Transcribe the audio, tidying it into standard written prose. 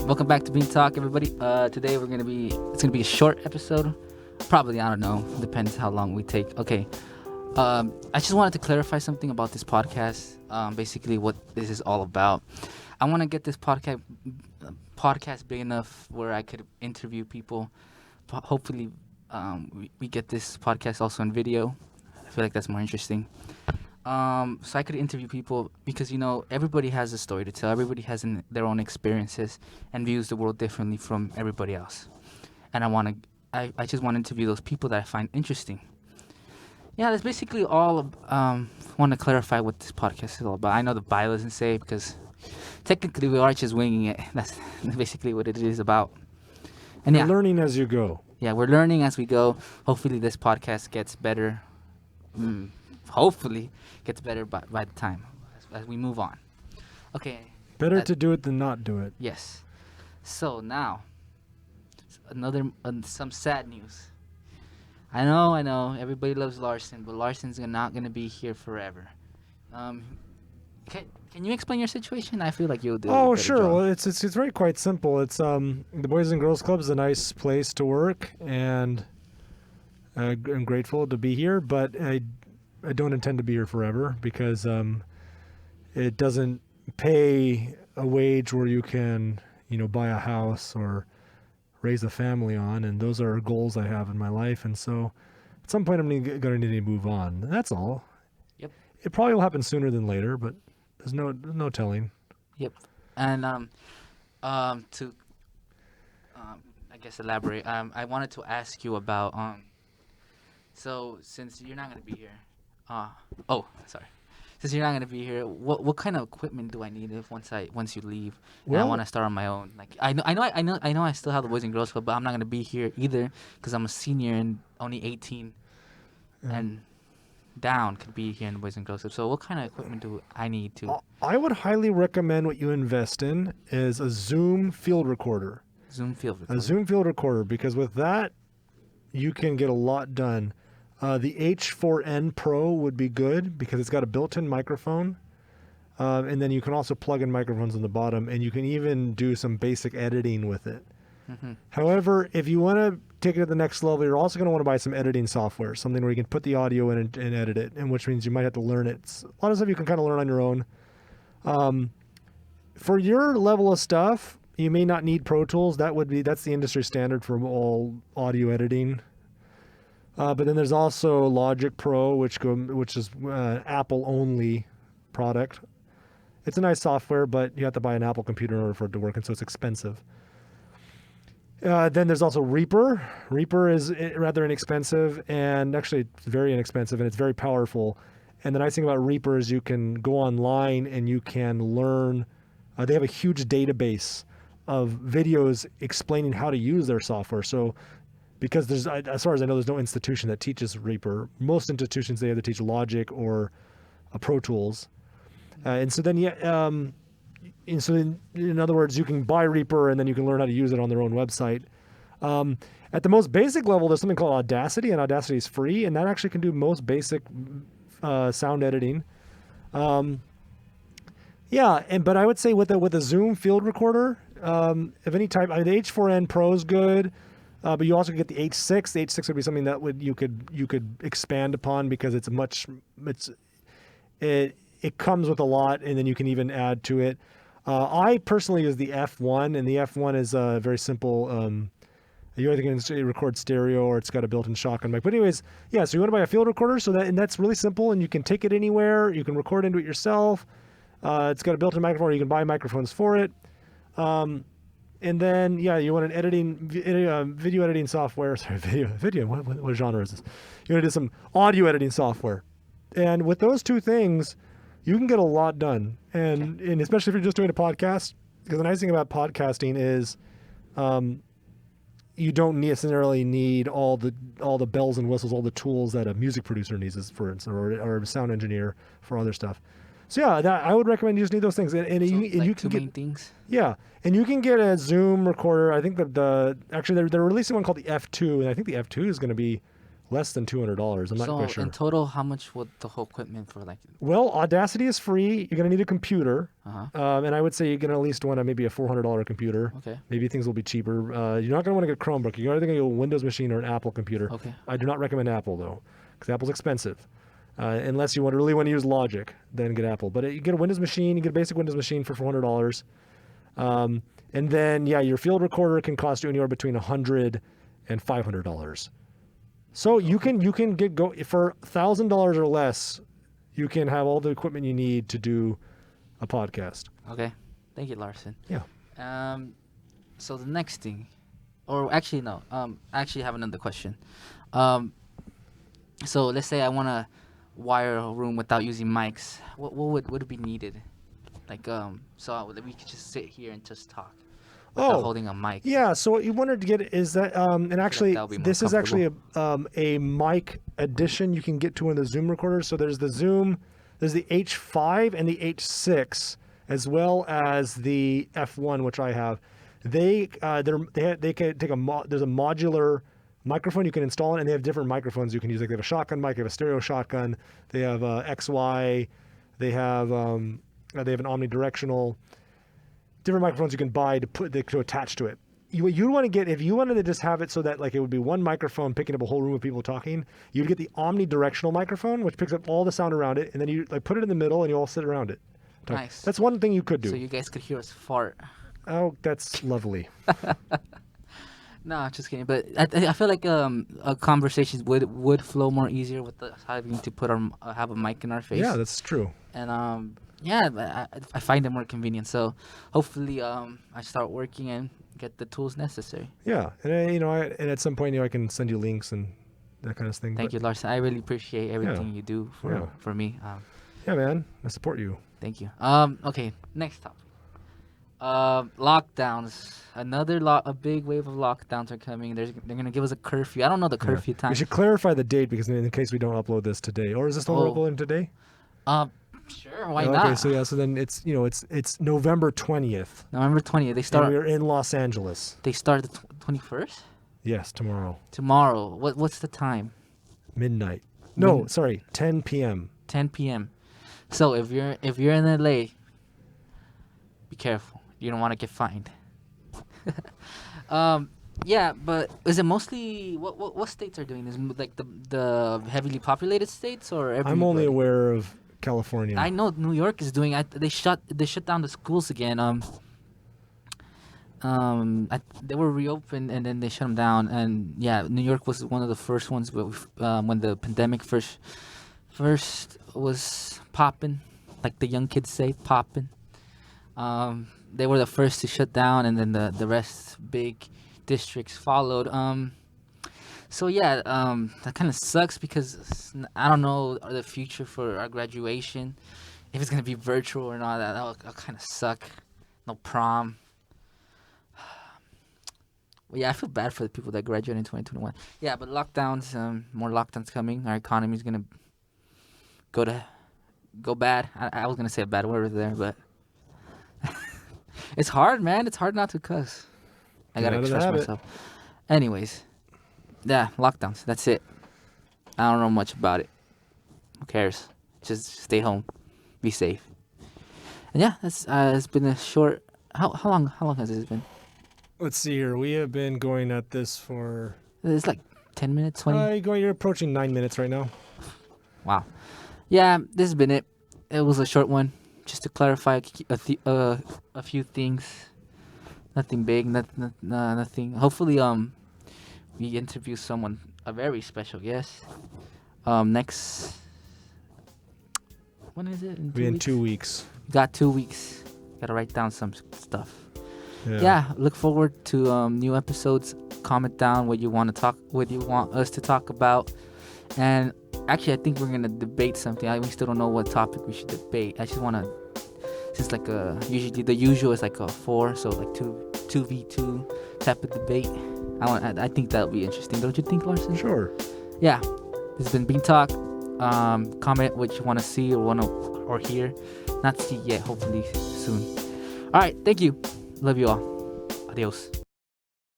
Welcome back to Bean Talk, everybody. Today it's gonna be a short episode. Probably, I don't know. Depends how long we take. Okay. I just wanted to clarify something about this podcast. Basically, what this is all about. I want to get this podcast big enough where I could interview people. Hopefully, we get this podcast also on video. I feel like that's more interesting. So I could interview people because, everybody has a story to tell. Everybody has their own experiences and views the world differently from everybody else. And I just want to interview those people that I find interesting. Yeah, that's basically all. Want to clarify what this podcast is all about. I know the bio doesn't say because technically we are just winging it. That's basically what it is about. And You're learning as you go. Yeah, we're learning as we go. Hopefully this podcast gets better. Hopefully gets better by the time as we move on. Okay. Better to do it than not do it. Yes. So now, some sad news. I know. Everybody loves Larson, but Larson's not gonna be here forever. Can you explain your situation? I feel like you'll do. Oh, sure. Job. Well, it's very quite simple. It's the Boys and Girls Club is a nice place to work, and I'm grateful to be here. But I don't intend to be here forever because it doesn't pay a wage where you can buy a house or raise a family on, and those are goals I have in my life. And so at some point I'm going to need to move on. That's all. Yep. It probably will happen sooner than later, but there's no telling. Yep. And to I guess elaborate, I wanted to ask you about so since you're not going to be here, since you're not going to be here, what kind of equipment do I need once you leave? Well, and I want to start on my own. Like I know I still have the Boys and Girls Club, but I'm not going to be here either because I'm a senior and only 18 and down could be here in the Boys and Girls Club. So what kind of equipment do I need to? I would highly recommend what you invest in is a Zoom field recorder. A Zoom field recorder, because with that you can get a lot done. The H4n Pro would be good because it's got a built-in microphone, and then you can also plug in microphones on the bottom, and you can even do some basic editing with it. Mm-hmm. However, if you want to take it to the next level, you're also going to want to buy some editing software, something where you can put the audio in and edit it, and which means you might have to learn it. A lot of stuff you can kind of learn on your own. For your level of stuff, you may not need Pro Tools. That's the industry standard for all audio editing. But then there's also Logic Pro, which is Apple only product. It's a nice software, but you have to buy an Apple computer in order for it to work, and so it's expensive. Then there's also Reaper. Reaper is rather inexpensive, and actually it's very inexpensive, and it's very powerful. And the nice thing about Reaper is you can go online and you can learn. They have a huge database of videos explaining how to use their software. So because as far as I know, there's no institution that teaches Reaper. Most institutions, they either teach Logic or Pro Tools. And so then, in other words, you can buy Reaper and then you can learn how to use it on their own website. At the most basic level, there's something called Audacity, and Audacity is free, and that actually can do most basic sound editing. But I would say with a Zoom field recorder of any type, the H4n Pro is good. But you also get the H6. The H6 would be something that you could expand upon because it comes with a lot, and then you can even add to it. I personally use the F1, and the F1 is very simple. You either can record stereo or it's got a built-in shotgun mic. But anyways, so you want to buy a field recorder, and that's really simple, and you can take it anywhere. You can record into it yourself. It's got a built-in microphone, or you can buy microphones for it. And then, you want an video editing software. Sorry, video. What genre is this? You want to do some audio editing software. And with those two things, you can get a lot done. And especially if you're just doing a podcast, because the nice thing about podcasting is you don't necessarily need all the bells and whistles, all the tools that a music producer needs, for instance, or a sound engineer for other stuff. So I would recommend you just need those things, and you can get main things. Yeah, and you can get a Zoom recorder. I think that actually they're releasing one called the F2, and I think the F2 is going to be less than $200. I'm not quite sure. So in total, how much would the whole equipment for like? Well, Audacity is free. You're gonna need a computer, Uh-huh. and I would say you're gonna at least want maybe a $400 computer. Okay. Maybe things will be cheaper. You're not gonna want to get a Chromebook. You're either gonna get a Windows machine or an Apple computer. Okay. I do not recommend Apple though, because Apple's expensive. Unless you really want to use Logic, then get Apple. But you get a Windows machine. You get a basic Windows machine for $400. And then, your field recorder can cost you anywhere between $100 and $500. So you can go for $1,000 or less. You can have all the equipment you need to do a podcast. Okay. Thank you, Larson. Yeah. So the next thing, or actually no, I actually have another question. So let's say I want to wire a room without using mics. What would be needed? Like so we could just sit here and just talk without holding a mic. Yeah. So what you wanted to get is that, and actually, this is actually a mic addition you can get to in the Zoom recorder. So there's the H5 and the H6, as well as the F1, which I have. They can take there's a modular microphone you can install, and they have different microphones you can use. Like they have a shotgun mic, they have a stereo shotgun, they have XY, they have an omnidirectional. Different microphones you can buy to attach to it. What you'd want to get, if you wanted to just have it so that like it would be one microphone picking up a whole room of people talking, you'd get the omnidirectional microphone, which picks up all the sound around it, and then you like put it in the middle and you all sit around it. Nice. That's one thing you could do. So you guys could hear us fart. Oh, that's lovely. No, just kidding. But I feel like conversations would flow more easier with us having to have a mic in our face. Yeah, that's true. And I find it more convenient. So hopefully I start working and get the tools necessary. Yeah, and and at some point I can send you links and that kind of thing. Thank you, Larson. I really appreciate everything you do for me. Yeah, man, I support you. Thank you. Okay, next topic. Lockdowns. A big wave of lockdowns are coming. They're gonna give us a curfew. I don't know the curfew time. We should clarify the date because in case we don't upload this today, or is this one uploading today? Sure. Why not? Okay, so then it's November 20th. November 20th. They start. And we're in Los Angeles. They start the 21st. Yes, tomorrow. Tomorrow. What's the time? Midnight. No, sorry, 10 p.m. 10 p.m. So if you're in LA, be careful. You don't want to get fined. Yeah, but is it mostly what states are doing this? Like the heavily populated states or everybody? I'm only aware of California. I know New York is doing. They shut down the schools again. They were reopened and then they shut them down. And yeah, New York was one of the first ones when the pandemic first was popping, like the young kids say, popping. They were the first to shut down, and then the rest big districts followed. So yeah, that kind of sucks because I don't know the future for our graduation, if it's gonna be virtual or not. That'll kind of suck. No prom. Well, yeah, I feel bad for the people that graduate in 2021. Yeah, but lockdowns, more lockdowns coming. Our economy's gonna go bad. I was gonna say a bad word there, but it's hard, man. It's hard not to cuss. I gotta express myself. Anyways, yeah, lockdowns. That's it. I don't know much about it. Who cares? Just stay home, be safe. And yeah, that's it's been a short. How long has this been? Let's see here. We have been going at this for. It's like 10 minutes, 20. You're approaching 9 minutes right now. Wow. Yeah, this has been it. It was a short one, just to clarify a few things. Nothing big, nothing. Hopefully, we interview a very special guest. Next, when is it? In 2 weeks. Got 2 weeks. Gotta write down some stuff. Yeah, look forward to new episodes. Comment down what you want us to talk about. And actually, I think we're gonna debate something. We still don't know what topic we should debate. I just wanna, since like usually the usual is like a 4, so like 2v2 type of debate. I think that'll be interesting. Don't you think, Larson? Sure. Yeah, this has been Bean Talk. Comment what you want to see or hear. Not see yet. Hopefully soon. All right. Thank you. Love you all. Adios.